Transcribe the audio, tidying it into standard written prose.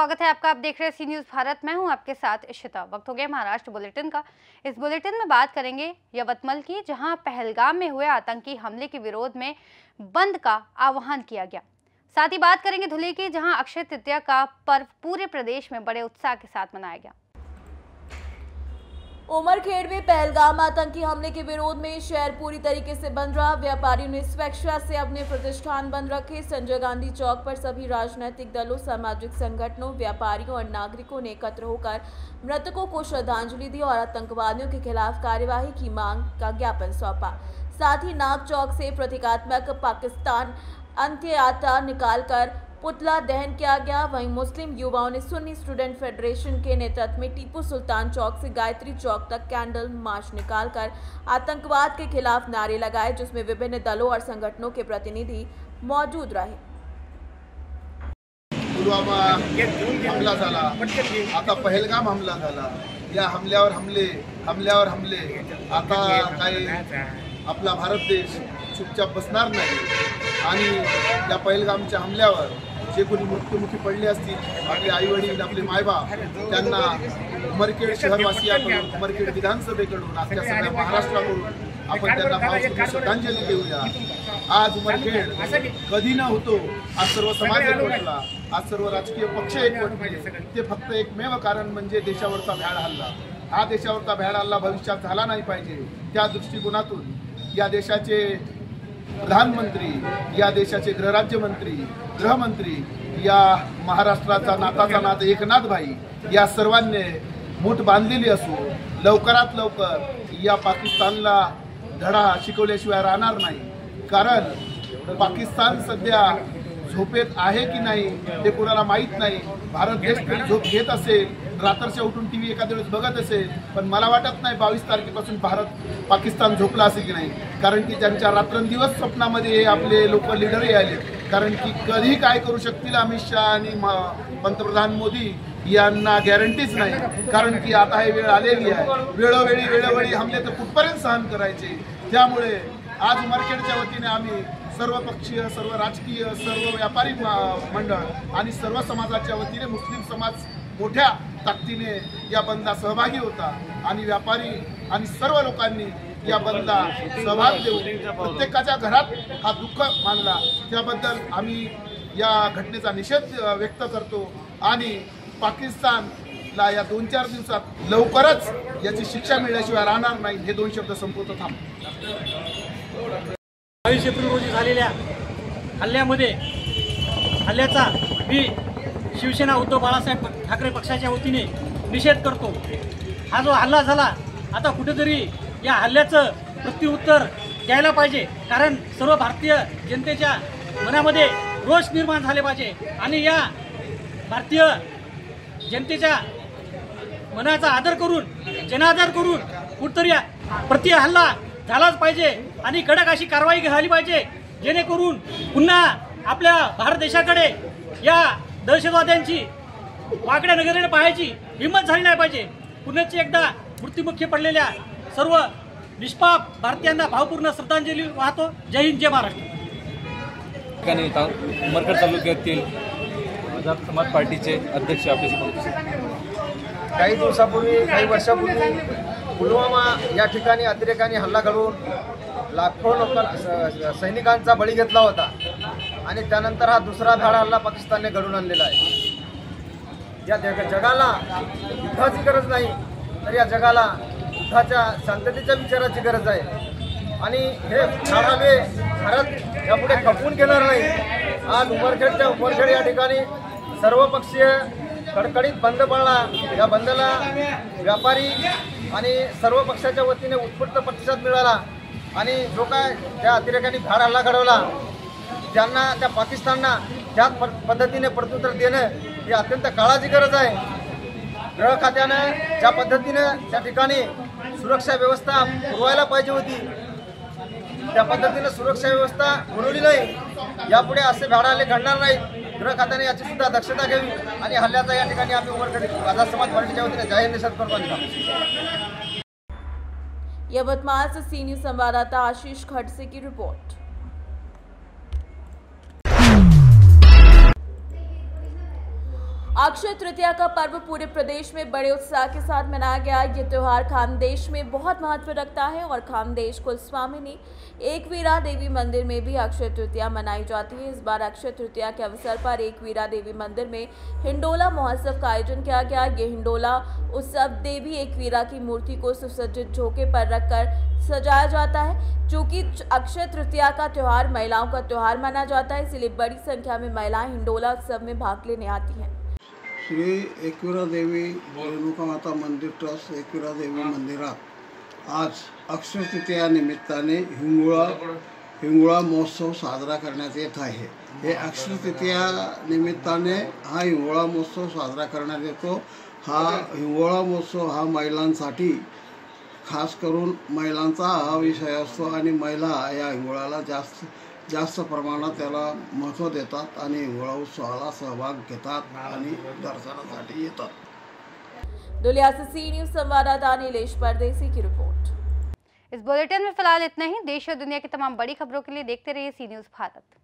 स्वागत है आपका। आप देख रहे हैं सी न्यूज़ भारत। मैं हूं आपके साथ इशिता। वक्त हो गया महाराष्ट्र बुलेटिन का। इस बुलेटिन में बात करेंगे यवतमाल की, जहां पहलगाम में हुए आतंकी हमले के विरोध में बंद का आह्वान किया गया। साथ ही बात करेंगे धुले की, जहां अक्षय तृतीया का पर्व पूरे प्रदेश में बड़े उत्साह के साथ मनाया गया। उमरखेड़ में पहलगाम आतंकी हमले के विरोध में शहर पूरी तरीके से बंद रहा। व्यापारियों ने स्वेच्छा से अपने प्रतिष्ठान बंद रखे। संजय गांधी चौक पर सभी राजनीतिक दलों, सामाजिक संगठनों, व्यापारियों और नागरिकों ने एकत्र होकर मृतकों को श्रद्धांजलि दी और आतंकवादियों के खिलाफ कार्यवाही की मांग का ज्ञापन सौंपा। साथ ही नाग चौक से प्रतीकात्मक पाकिस्तान अंत्य यात्रा निकालकर पुतला दहन किया गया। वहीं मुस्लिम युवाओं ने सुन्नी स्टूडेंट फेडरेशन के नेतृत्व में टीपू सुल्तान चौक से गायत्री चौक तक कैंडल मार्च निकालकर आतंकवाद के खिलाफ नारे लगाए, जिसमें विभिन्न दलों और संगठनों के प्रतिनिधि मौजूद रहे। पुलवामा हमला झाला, आता पहलगाम हमला झाला। या हमल्यावर हमले आता काय आपला भारत देश चुपचाप बसणार नाही आणि या पहलगामच्या हमल्यावर जे कोणी मृत्युमुखी पडले असतील, आपले आईवडील, आपले मायबाप, त्यांना उमरखेड शहरवासियांकडून, उमरखेड विधानसभेकडून, आपल्या सगळ्या महाराष्ट्राकडून आपण त्यांना भावपूर्ण श्रद्धांजली देऊया। आज उमरखेड कधी न होतो, आज सर्व समाज एकवटला, आज सर्व राजकीय पक्ष एकवटले। ते फक्त एकमेव कारण म्हणजे देशावरचा भ्याड हल्ला। हा देशावरचा भ्याड हल्ला भविष्यात झाला नाही पाहिजे, त्या दृष्टिकोनातून या देशाचे प्रधानमंत्री, या देशाचे गृहराज्यमंत्री, गृहमंत्री, या महाराष्ट्राचा नाताचा नात एकनाथ भाई या सर्वांनी मूठ बांधलेली असून लवकरात लवकर या पाकिस्तानला धडा शिकवल्याशिवाय राहणार नाही। कारण पाकिस्तान सध्या झोपेत आहे की नाही ते कोणाला माहीत नाही। भारत देश झोप घेत असेल, रात्रच्या उठून टीव्ही एखाद्या वेळेस बघत असेल, पण मला वाटत नाही 22 तारखेपासून पाकिस्तान झोपला असेल की नाही। कारण की ज्यांच्या रात्रंदिवस स्वप्नामध्ये आपले लोक लीडरही आले, कारण की कधी काय करू शकतील अमित शहा आणि पंतप्रधान मोदी यांना गॅरंटीच नाही। कारण की आता ही वेळ आलेली आहे, वेळोवेळी हमले तर कुठपर्यंत सहन करायचे। त्यामुळे आज उमरखेडच्या वतीने आम्ही सर्व पक्षीय, सर्व राजकीय, सर्व व्यापारी मंडळ आणि सर्व समाजाच्या वतीने मुस्लिम समाज मोठ्या ताकदीने या बंदला सहभागी होता आणि व्यापारी आणि सर्व लोकांनी या बंदला सहभाग देऊन प्रत्येकाच्या घरात हा दुःख मानला। त्याबद्दल आम्ही या घटनेचा निषेध व्यक्त करतो आणि पाकिस्तानला या 2-4 दिवसात लवकरच याची शिक्षा मिळाल्याशिवाय राहणार नाही। हे 2 शब्द संपवतो थांबतो। 22 एप्रिल रोजी झालेल्या हल्ल्याचा मी शिवसेना उद्धव बाळासाहेब ठाकरे पक्षाच्या वतीने निषेध करतो। हा जो हल्ला झाला, आता कुठेतरी या हल्ल्याचं प्रत्युत्तर द्यायला पाहिजे, कारण सर्व भारतीय जनतेच्या मनामध्ये रोष निर्माण झाले पाहिजे आणि या भारतीय जनतेच्या मनाचा आदर करून, जनादर करून कुठेतरी प्रति हल्ला झालाच पाहिजे आणि कडक अशी कारवाई झाली पाहिजे, जेणेकरून पुन्हा आपल्या भारत देशाकडे या दहशतवाद्यांची वाकड्या नजरेने पाहायची हिंमत झाली नाही पाहिजे। पुन्हा एकदा मृत्युमुखी पडलेल्या सर्व निष्पाप भारतीयांना भावपूर्ण श्रद्धांजली वाहतो। जय हिंद, जय महाराष्ट्र। उमरखेड तालुक्यातील आझाद समाज पार्टीचे अध्यक्ष आपले काही दिवसापूर्वी, काही वर्षापूर्वी पुलवामा या ठिकाणी अतिरेकांनी हल्ला घडवून लाखो सैनिकांचा बळी घेतला होता आणि त्यानंतर हा दुसरा भ्याड हल्ला पाकिस्तानने घडवून आणलेला आहे। या जगाला युद्धाची गरज नाही, तर या जगाला युद्धाच्या शांततेच्या विचाराची गरज आहे आणि हे भ्याड हल्ले भारत यापुढे खपवून घेणार नाही। आज उमरखेड या ठिकाणी सर्वपक्षीय कडकडीत बंद पाळला। या बंदला व्यापारी आणि सर्व पक्षाच्या वतीने उत्स्फूर्त प्रतिसाद मिळाला आणि जो काय त्या अतिरेकांनी भ्याड हल्ला घडवला, ज्यांना त्या पाकिस्तानना त्याच पद्धतीने प्रत्युत्तर देणं ही अत्यंत काळाची गरज आहे। गृह खात्यानं ज्या पद्धतीनं त्या ठिकाणी सुरक्षा व्यवस्था पुरवायला पाहिजे होती, त्या पद्धतीनं सुरक्षा व्यवस्था पुरवली नाही। यापुढे असे भ्याड हल्ले घडणार नाहीत। गृह खात्याने याची सुद्धा दक्षता घ्यावी आणि हल्ल्याचा या ठिकाणी आम्ही उमरखेड आझाद समाज पार्टीच्या वतीने जाहीर निषेध करतो। यवतमाल से सी न्यूज़ संवाददाता आशीष खडसे की रिपोर्ट। अक्षय तृतीया का पर्व पूरे प्रदेश में बड़े उत्साह के साथ मनाया गया। ये त्यौहार खानदेश में बहुत महत्व रखता है और खानदेश कुलस्वामिनी एकवीरा देवी मंदिर में भी अक्षय तृतीया मनाई जाती है। इस बार अक्षय तृतीया के अवसर पर एकवीरा देवी मंदिर में हिंडोला महोत्सव का आयोजन किया गया। ये हिंडोला उत्सव देवी एकवीरा की मूर्ति को सुसज्जित झोके पर रखकर सजाया जाता है। चूंकि अक्षय तृतीया का त्यौहार महिलाओं का त्यौहार माना जाता है, इसलिए बड़ी संख्या में महिलाएं हिंडोला उत्सव में भाग लेने आती हैं। श्री एकवीरा देवी रेणुका माता मंदिर ट्रस्ट एकवीरा देवी मंदिरात आज अक्षय तृतीया निमित्ताने हिंगोळा महोत्सव साजरा करण्यात येत आहे। हे अक्षय तृतीया निमित्ताने हा हिंगोळा महोत्सव साजरा करण्यात येतो। हा हिंगोळा महोत्सव हा महिलांसाठी खास करून महिलांचा हा विषय असतो आणि महिला या हिंगोळ्याला जास्त प्रमाणात त्याला महत्त्व देतात आणि हिंगोळा उत्सवाला सहभाग घेतात आणि दर्शनासाठी येतात। दुलिया से सी न्यूज़ संवाददाता नीलेश परदेसी की रिपोर्ट। इस बुलेटिन में फिलहाल इतना ही। देश और दुनिया की तमाम बड़ी खबरों के लिए देखते रहिए सी न्यूज़ भारत।